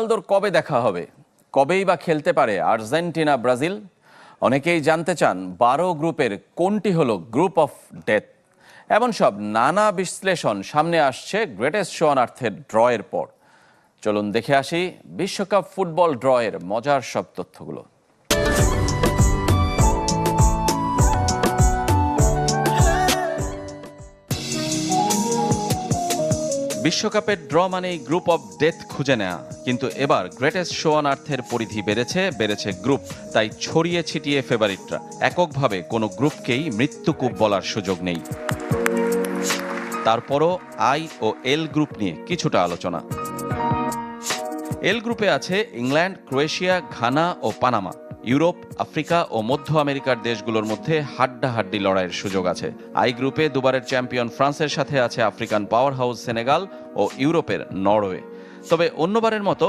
রোনালদোর কবে দেখা হবে? কবেই বা খেলতে পারে আর্জেন্টিনা ব্রাজিল? অনেকেই জানতে চান 12 গ্রুপের কোনটি হলো গ্রুপ অফ ডেথ। এমন সব নানা বিশ্লেষণ সামনে আসছে গ্রেটেস্ট শো অন আর্থের ড্রয়ের পর। চলুন দেখে আসি বিশ্বকাপ ফুটবল ড্রয়ের মজার সব তথ্যগুলো। বিশ্বকাপের ড্র মানেই গ্রুপ অফ ডেথ খুঁজে নেওয়া, কিন্তু এবার গ্রেটেস্ট শো অন আর্থের পরিধি বেড়েছে গ্রুপ। তাই ছড়িয়ে ছিটিয়ে ফেভারিটরা, এককভাবে কোনো গ্রুপকেই মৃত্যুকূপ বলার সুযোগ নেই। তারপরও আই ও এল গ্রুপ নিয়ে কিছুটা আলোচনা। এল গ্রুপে আছে ইংল্যান্ড, ক্রোয়েশিয়া, ঘানা ও পানামা। ইউরোপ, আফ্রিকা ও মধ্য আমেরিকার দেশগুলোর মধ্যে হাড্ডাহাড্ডি লড়াইয়ের সুযোগ আছে। আই গ্রুপে দুবারের চ্যাম্পিয়ন ফ্রান্সের সাথে আছে আফ্রিকান পাওয়ার হাউস সেনেগাল ও ইউরোপের নরওয়ে। তবে অন্যবারের মতো